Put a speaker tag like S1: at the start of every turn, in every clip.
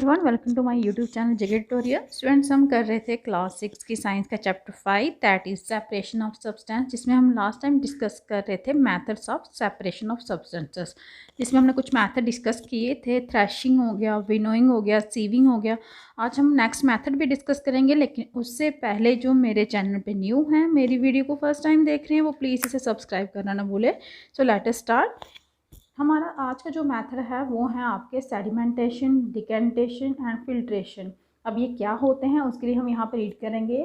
S1: Everyone, welcome to my YouTube channel Jigar tutorial. Students, हम कर रहे थे क्लास 6 की साइंस का chapter 5 that is separation of substance, जिसमें हम लास्ट टाइम डिस्कस कर रहे थे methods of separation of substances, जिसमें हमने कुछ मेथड डिस्कस किए थे। थ्रेशिंग हो गया, विनोइंग हो गया, सीविंग हो गया। आज हम नेक्स्ट मेथड भी डिस्कस करेंगे, लेकिन उससे पहले जो मेरे चैनल पे न्यू हैं, मेरी वीडियो को फर्स्ट टाइम देख रहे हैं, वो प्लीज़ इसे सब्सक्राइब करना ना भूले। So let us start. हमारा आज का जो मेथड है वो है आपके सेडिमेंटेशन, डिकेंटेशन एंड फिल्ट्रेशन। अब ये क्या होते हैं उसके लिए हम यहाँ पर रीड करेंगे।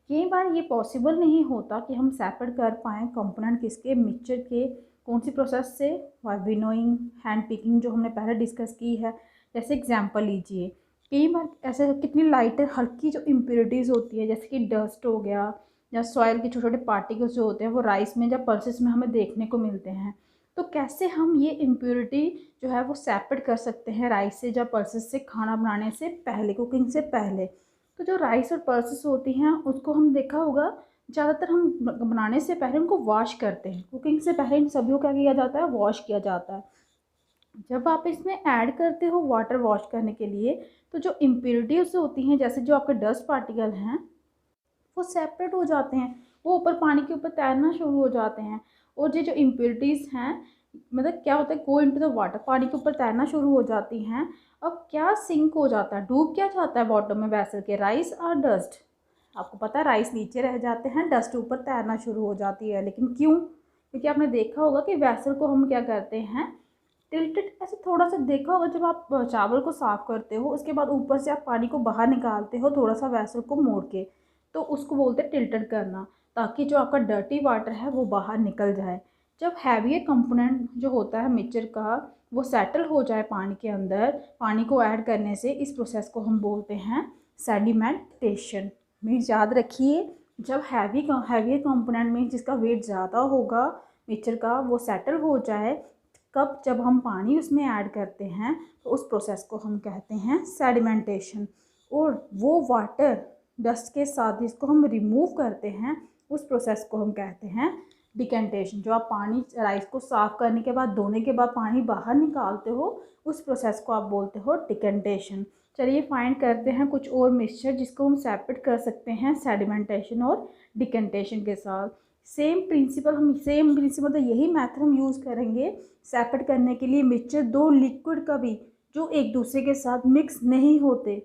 S1: कई बार ये पॉसिबल नहीं होता कि हम सेपरेट कर पाएँ कंपोनेंट किसके, मिक्सचर के। कौन सी प्रोसेस से? विनोइंग, हैंड पिकिंग, जो हमने पहले डिस्कस की है। जैसे एग्जांपल लीजिए, कई बार ऐसे कितनी लाइट हल्की जो इम्प्योरिटीज़ होती है, जैसे कि डस्ट हो गया या सॉइल के छोटे छोटे पार्टिकल्स जो होते हैं, वो राइस में या पल्सेस में हमें देखने को मिलते हैं। तो कैसे हम ये इम्प्योरिटी जो है वो सेपरेट कर सकते हैं राइस से या पल्सेस से, खाना बनाने से पहले, कुकिंग से पहले। तो जो राइस और पल्सेस होती हैं उसको हम देखा होगा ज़्यादातर हम बनाने से पहले उनको वॉश करते हैं। कुकिंग से पहले इन सभी को क्या किया जाता है? वॉश किया जाता है। जब आप इसमें ऐड करते हो वाटर वॉश करने के लिए, तो जो इम्प्योरिटीज होती हैं, जैसे जो आपके डस्ट पार्टिकल हैं, वो सेपरेट हो जाते हैं, वो ऊपर पानी के ऊपर तैरना शुरू हो जाते हैं। और ये जो इम्प्योरिटीज़ हैं, मतलब क्या होता है, गो इनटू द वाटर, पानी के ऊपर तैरना शुरू हो जाती हैं। अब क्या सिंक हो जाता है, डूब क्या जाता है बॉटम में वैसल के? राइस और डस्ट। आपको पता है राइस नीचे रह जाते हैं, डस्ट ऊपर तैरना शुरू हो जाती है। लेकिन क्यों? क्योंकि आपने देखा होगा कि वैसल को हम क्या करते हैं, टिल्टेड ऐसे थोड़ा सा देखा होगा। जब आप चावल को साफ़ करते हो, उसके बाद ऊपर से आप पानी को बाहर निकालते हो थोड़ा सा वैसल को मोड़ के, तो उसको बोलते हैं टिल्टेड करना, ताकि जो आपका डर्टी वाटर है वो बाहर निकल जाए। जब हैवी कंपोनेंट जो होता है मिक्सचर का, वो सेटल हो जाए पानी के अंदर, पानी को ऐड करने से, इस प्रोसेस को हम बोलते हैं सेडिमेंटेशन। मीन्स याद रखिए, जब हैवी कंपोनेंट मीन्स जिसका वेट ज़्यादा होगा मिक्सचर का, वो सेटल हो जाए, कब? जब हम पानी उसमें ऐड करते हैं, तो उस प्रोसेस को हम कहते हैं सेडिमेंटेशन। और वो वाटर डस्ट के साथ जिसको हम रिमूव करते हैं, उस प्रोसेस को हम कहते हैं डिकेंटेशन। जो आप पानी राइस को साफ़ करने के बाद, धोने के बाद पानी बाहर निकालते हो, उस प्रोसेस को आप बोलते हो डिकेंटेशन। चलिए फाइंड करते हैं कुछ और मिक्सचर जिसको हम सेपरेट कर सकते हैं सेडिमेंटेशन और डिकेंटेशन के साथ। सेम प्रिंसिपल तो यही मेथड हम यूज़ करेंगे सेपरेट करने के लिए मिक्सचर दो लिक्विड का भी, जो एक दूसरे के साथ मिक्स नहीं होते।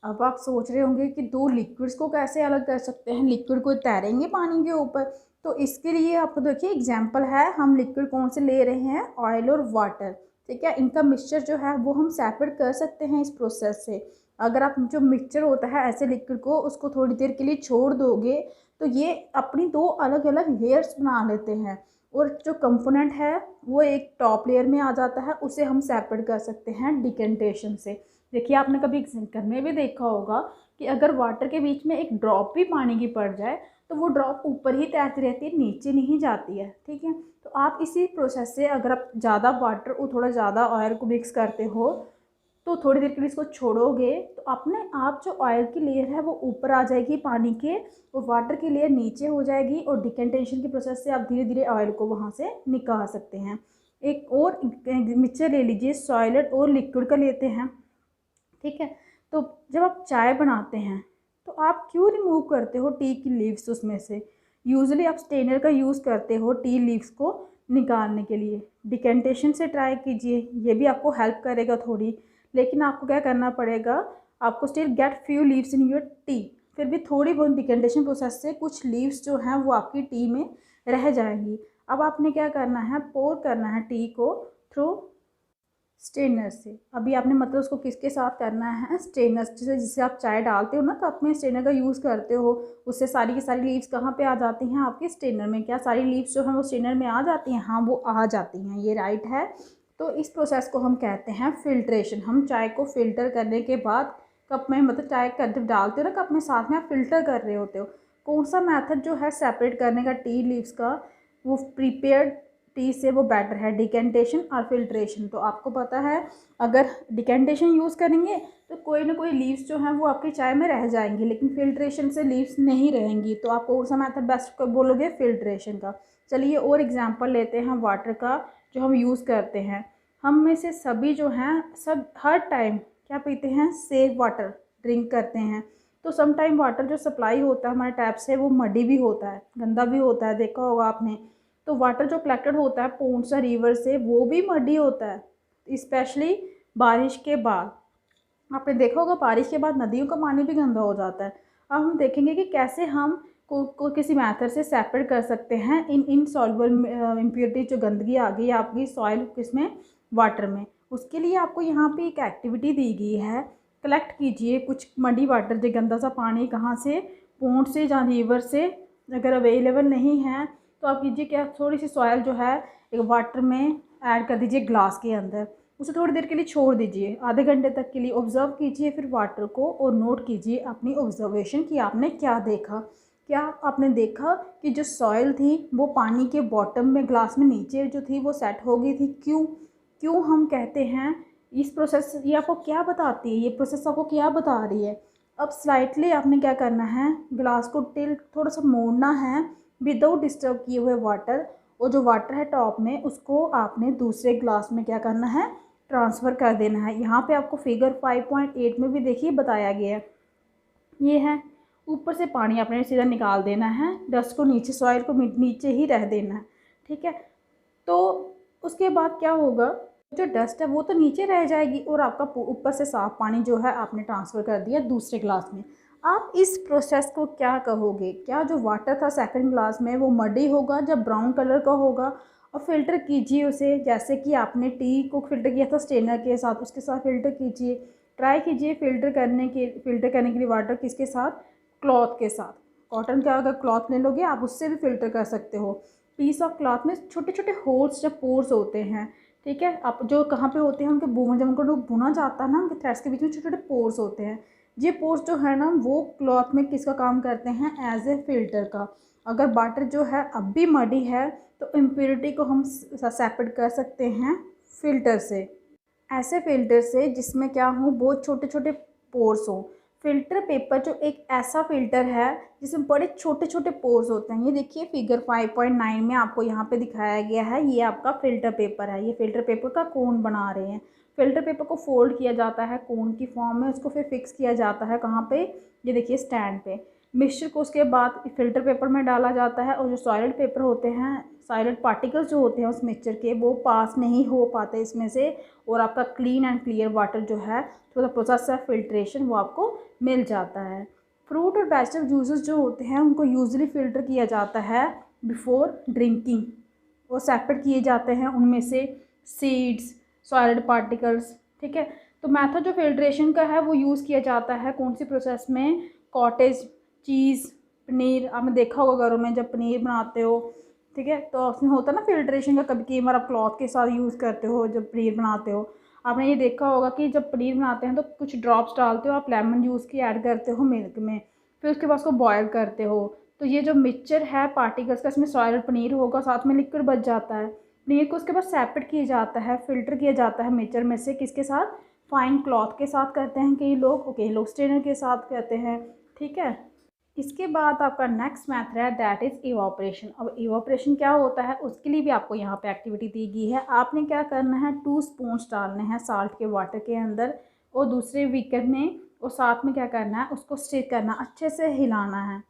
S1: अब आप सोच रहे होंगे कि दो लिक्विड्स को कैसे अलग कर सकते हैं, लिक्विड को तैरेंगे पानी के ऊपर। तो इसके लिए आपको देखिए एग्जांपल है, हम लिक्विड कौन से ले रहे हैं? ऑयल और वाटर। ठीक है, इनका मिक्सचर जो है वो हम सेपरेट कर सकते हैं इस प्रोसेस से। अगर आप जो मिक्सचर होता है ऐसे लिक्विड को, उसको थोड़ी देर के लिए छोड़ दोगे, तो ये अपनी दो अलग अलग लेयर्स बना लेते हैं, और जो कंपोनेंट है वो एक टॉप लेयर में आ जाता है, उसे हम सेपरेट कर सकते हैं डिकेंटेशन से। देखिए, आपने कभी घर में भी देखा होगा कि अगर वाटर के बीच में एक ड्रॉप भी पानी की पड़ जाए, तो वो ड्रॉप ऊपर ही तैरती रहती है, नीचे नहीं जाती है। ठीक है, तो आप इसी प्रोसेस से, अगर आप ज़्यादा वाटर और थोड़ा ज़्यादा ऑयल को मिक्स करते हो, तो थोड़ी देर के लिए इसको छोड़ोगे, तो अपने आप जो ऑयल की लेयर है वो ऊपर आ जाएगी पानी के, और वाटर की लेयर नीचे हो जाएगी, और डिकेंटेशन की प्रोसेस से आप धीरे धीरे ऑयल को वहाँ से निकाल सकते हैं। एक और मिक्सचर ले लीजिए, सॉलिड और लिक्विड का लेते हैं। ठीक है, तो जब आप चाय बनाते हैं, तो आप क्यों रिमूव करते हो टी की लीव्स उसमें से? यूजुअली आप स्ट्रेनर का यूज़ करते हो टी लीव्स को निकालने के लिए। डिकेंटेशन से ट्राई कीजिए, ये भी आपको हेल्प करेगा थोड़ी, लेकिन आपको क्या करना पड़ेगा, आपको still get few leaves in your T. फिर भी थोड़ी बहुत डिकेंटेशन प्रोसेस से कुछ लीव्स जो हैं वो आपकी टी में रह जाएंगी। अब आपने क्या करना है, पोर करना है टी को थ्रू स्ट्रेनर से। अभी आपने मतलब उसको किसके साथ करना है? स्ट्रेनर से, जिससे आप चाय डालते हो ना, कप में स्ट्रेनर का यूज़ करते हो, उससे सारी की सारी लीव्स कहाँ पे आ जाती हैं? आपके स्ट्रेनर में। क्या सारी लीव्स जो हैं वो स्ट्रेनर में आ जाती हैं? हाँ, वो आ जाती हैं, ये राइट है। तो इस प्रोसेस को हम कहते हैं फिल्ट्रेशन। हम चाय को फिल्टर करने के बाद कप में, मतलब चाय का जब डालते हो ना कप में, साथ में आप फिल्टर कर रहे होते हो। कौन सा मेथड जो है सेपरेट करने का टी लीव्स का, वो प्रीपेयर्ड टी से वो बेटर है, डिकेंटेशन और फिल्ट्रेशन। तो आपको पता है, अगर डिकेंटेशन यूज़ करेंगे तो कोई ना कोई लीव्स जो हैं वो आपकी चाय में रह जाएंगी, लेकिन फिल्ट्रेशन से लीव्स नहीं रहेंगी। तो आप कौन सा मेथड बेस्ट बोलोगे? फिल्ट्रेशन का। चलिए और एग्जांपल लेते हैं वाटर का, जो हम यूज़ करते हैं। हम में से सभी जो हैं, सब हर टाइम क्या पीते हैं, सेफ वाटर ड्रिंक करते हैं। तो सम टाइम वाटर जो सप्लाई होता है हमारे टैप से वो मडी भी होता है, गंदा भी होता है, देखा होगा आपने। तो वाटर जो कलेक्टेड होता है पोंड्स या रिवर से वो भी मडी होता है, स्पेशली बारिश के बाद। आपने देखा होगा बारिश के बाद नदियों का पानी भी गंदा हो जाता है। अब हम देखेंगे कि कैसे हम को किसी मेथड से सेपरेट कर सकते हैं इन इनसॉल्युबल इम्प्योरिटी, जो गंदगी आ गई आपकी सॉइल किसमें, वाटर में। उसके लिए आपको यहाँ पे एक एक्टिविटी दी गई है, कलेक्ट कीजिए कुछ मडी वाटर, जो गंदा सा पानी कहाँ से, पोंड से या रिवर से। अगर अवेलेबल नहीं है तो आप कीजिए क्या, थोड़ी सी सॉइल जो है एक वाटर में ऐड कर दीजिए ग्लास के अंदर, उसे थोड़ी देर के लिए छोड़ दीजिए, आधे घंटे तक के लिए ऑब्ज़र्व कीजिए फिर वाटर को, और नोट कीजिए अपनी ऑब्जर्वेशन कि आपने क्या देखा। क्या आपने देखा कि जो सॉइल थी वो पानी के बॉटम में ग्लास में नीचे जो थी वो सेट हो गई थी। क्यों क्यों हम कहते हैं इस प्रोसेस, ये आपको क्या बताती है, ये प्रोसेस आपको क्या बता रही है। अब स्लाइटली आपने क्या करना है, ग्लास को टिल्ट थोड़ा सा मोड़ना है विदाउट डिस्टर्ब किए हुए वाटर, और जो वाटर है टॉप में उसको आपने दूसरे ग्लास में क्या करना है, ट्रांसफ़र कर देना है। यहाँ पे आपको फिगर 5.8 में भी देखिए बताया गया है, ये है ऊपर से पानी आपने सीधा निकाल देना है, डस्ट को नीचे, सॉइल को नीचे ही रह देना है, ठीक है। तो उसके बाद क्या होगा, जो डस्ट है वो तो नीचे रह जाएगी और आपका ऊपर से साफ पानी जो है आपने ट्रांसफ़र कर दिया दूसरे ग्लास में। आप इस प्रोसेस को क्या कहोगे, क्या जो वाटर था सेकंड ग्लास में वो मडी होगा जब ब्राउन कलर का होगा, और फिल्टर कीजिए उसे, जैसे कि आपने टी को फिल्टर किया था स्ट्रेनर के साथ, उसके साथ फिल्टर कीजिए। ट्राई कीजिए फिल्टर करने के लिए वाटर किसके साथ, क्लॉथ के साथ। कॉटन का अगर क्लॉथ ले लोगे आप उससे भी फिल्टर कर सकते हो। पीस ऑफ क्लॉथ में छोटे छोटे होल्स या पोर्स होते हैं, ठीक है। आप जो कहाँ पे होते हैं उनके जब उनको भुना जाता है ना, उनके थ्रेड्स के बीच में छोटे छोटे पोर्स होते हैं। ये पोर्स जो है ना वो क्लॉथ में किसका काम करते हैं, एज ए फिल्टर का। अगर वाटर जो है अब भी मडी है तो इम्प्योरिटी को हम सेपरेट कर सकते हैं फ़िल्टर से, ऐसे फ़िल्टर से जिसमें क्या हो, बहुत छोटे छोटे पोर्स हों। फ़िल्टर पेपर जो एक ऐसा फ़िल्टर है जिसमें बड़े छोटे छोटे पोर्स होते हैं। ये देखिए फिगर 5.9 में आपको यहाँ पे दिखाया गया है, ये आपका फ़िल्टर पेपर है। ये फ़िल्टर पेपर का कोन बना रहे हैं। फ़िल्टर पेपर को फोल्ड किया जाता है कोन की फॉर्म में, उसको फिर फिक्स किया जाता है कहाँ पे, ये देखिए स्टैंड पे। मिक्सचर को उसके बाद फ़िल्टर पेपर में डाला जाता है, और जो सॉलिड पेपर होते हैं, सॉलिड पार्टिकल्स जो होते हैं उस मिक्सचर के, वो पास नहीं हो पाते इसमें से, और आपका क्लीन एंड क्लियर वाटर जो है through the process of filtration वो आपको मिल जाता है। फ्रूट और वेजिटेबल जूसेस जो होते हैं उनको यूजुअली फ़िल्टर किया जाता है बिफोर ड्रिंकिंग, वो सेपरेट किए जाते हैं उनमें से सीड्स, सॉलिड पार्टिकल्स, ठीक है। तो मेथड जो फिल्ट्रेशन का है वो यूज़ किया जाता है कौन सी प्रोसेस में, कॉटेज चीज़, पनीर, आपने देखा होगा घरों में जब पनीर बनाते हो, ठीक है, तो उसमें होता है ना फिल्ट्रेशन का। कभी कई बार आप क्लॉथ के साथ यूज़ करते हो जब पनीर बनाते हो। आपने ये देखा होगा कि जब पनीर बनाते हैं तो कुछ ड्रॉप्स डालते हो आप लेमन जूस की, ऐड करते हो मिल्क में, फिर उसके बाद उसको बॉयल करते हो। तो ये जो मिक्सचर है पार्टिकल्स का, इसमें सॉइल पनीर होगा, साथ में लिक्विड बच जाता है। पनीर को उसके बाद सेपरेट किया जाता है, फ़िल्टर किया जाता है मिक्सचर में से, किसके साथ, फाइन क्लॉथ के साथ करते हैं कई लोग, कई लोग स्ट्रेनर के साथ करते हैं, ठीक है। इसके बाद आपका नेक्स्ट मेथड है दैट इज़ इवापोरेशन। अब इवापोरेशन क्या होता है उसके लिए भी आपको यहाँ पे एक्टिविटी दी गई है। आपने क्या करना है, 2 स्पून्स डालने हैं साल्ट के वाटर के अंदर और दूसरे बीकर में, और साथ में क्या करना है उसको स्टिर करना, अच्छे से हिलाना है।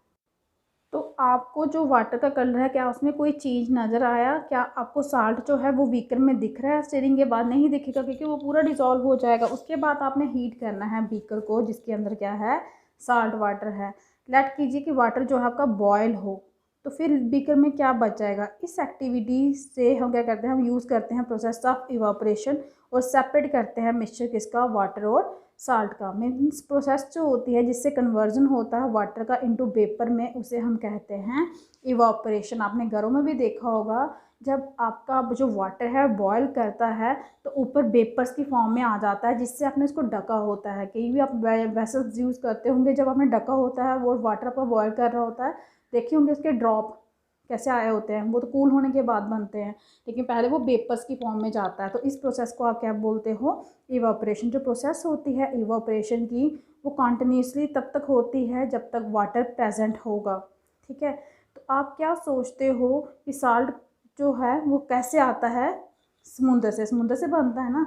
S1: तो आपको जो वाटर का कलर है क्या उसमें कोई चीज़ नज़र आया, क्या आपको साल्ट जो है वो बीकर में दिख रहा है, स्टिरिंग के बाद नहीं दिखेगा क्योंकि वो पूरा डिज़ोल्व हो जाएगा। उसके बाद आपने हीट करना है बीकर को जिसके अंदर क्या है, साल्ट वाटर है। लेट कीजिए कि वाटर जो है आपका बॉयल हो, तो फिर बीकर में क्या बच जाएगा। इस एक्टिविटी से हम क्या करते हैं, हम यूज़ करते हैं प्रोसेस ऑफ इवापोरेशन और सेपरेट करते हैं मिक्सचर किसका, वाटर और साल्ट का। मीन्स प्रोसेस जो होती है जिससे कन्वर्जन होता है वाटर का इनटू वेपर में, उसे हम कहते हैं इवापोरेशन। आपने घरों में भी देखा होगा जब आपका जो वाटर है बॉयल करता है तो ऊपर वेपर्स की फॉर्म में आ जाता है जिससे आपने इसको ढका होता है। कहीं भी आप वेसल्स यूज़ करते होंगे जब आपने ढका होता है, वो वाटर आपका बॉयल कर रहा होता है, देखे होंगे उसके ड्रॉप कैसे आए होते हैं, वो तो कूल होने के बाद बनते हैं, लेकिन पहले वो वेपर्स की फॉर्म में जाता है। तो इस प्रोसेस को आप क्या बोलते हो, इवापोरेशन। जो प्रोसेस होती है इवापोरेशन की वो कंटिन्यूसली तब तक होती है जब तक वाटर प्रेजेंट होगा, ठीक है। तो आप क्या सोचते हो कि साल्ट जो है वो कैसे आता है, समुंदर से बनता है ना,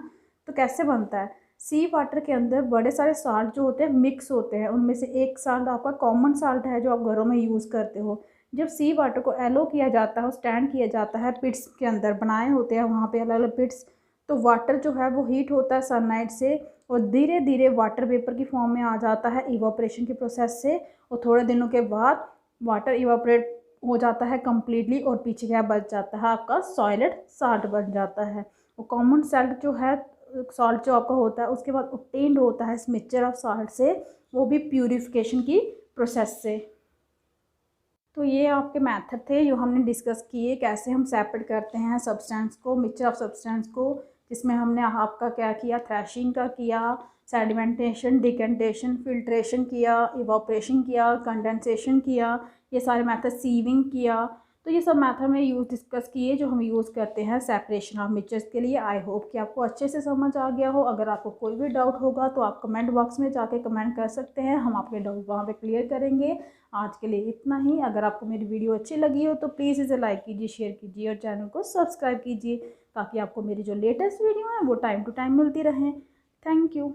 S1: तो कैसे बनता है। सी वाटर के अंदर बड़े सारे साल्ट जो होते हैं मिक्स होते हैं। उनमें से एक साल्ट आपका कॉमन साल्ट है जो आप घरों में यूज़ करते हो। जब सी वाटर को एलो किया जाता है, स्टैंड किया जाता है, पिट्स के अंदर बनाए होते हैं वहाँ पे अलग अलग पिट्स, तो वाटर जो है वो हीट होता है सनलाइट से और धीरे धीरे वाटर वेपर की फॉर्म में आ जाता है इवापोरेशन की प्रोसेस से। और थोड़े दिनों के बाद वाटर इवापोरेट हो जाता है कम्प्लीटली और पीछे क्या बच जाता है, आपका सॉलिड साल्ट बन जाता है। वो कॉमन साल्ट जो है, सॉल्ट जो आपका होता है, उसके बाद ऑब्टेन्ड होता है इस मिक्सचर ऑफ साल्ट से, वो भी प्यूरिफिकेशन की प्रोसेस से। तो ये आपके मेथड थे जो हमने डिस्कस किए, कैसे हम सेपरेट करते हैं सब्सटेंस को, मिक्सचर ऑफ सब्सटेंस को, जिसमें हमने आपका क्या किया, थ्रैशिंग का किया, सेडिमेंटेशन, डिकेंटेशन, फिल्ट्रेशन किया, इवापोरेशन किया, कंडेंसेशन किया, ये सारे मेथड, सीविंग किया। तो ये सब मेथड में यूज़ डिस्कस किए जो हम यूज़ करते हैं सेपरेशन ऑफ मिक्सचर्स के लिए। आई होप कि आपको अच्छे से समझ आ गया हो। अगर आपको कोई भी डाउट होगा तो आप कमेंट बॉक्स में जाके कमेंट कर सकते हैं, हम आपके डाउट वहाँ पे क्लियर करेंगे। आज के लिए इतना ही। अगर आपको मेरी वीडियो अच्छी लगी हो तो प्लीज़ इसे लाइक कीजिए, शेयर कीजिए और चैनल को सब्सक्राइब कीजिए ताकि आपको मेरी जो लेटेस्ट वीडियो है वो टाइम टू टाइम मिलती रहें। Thank you.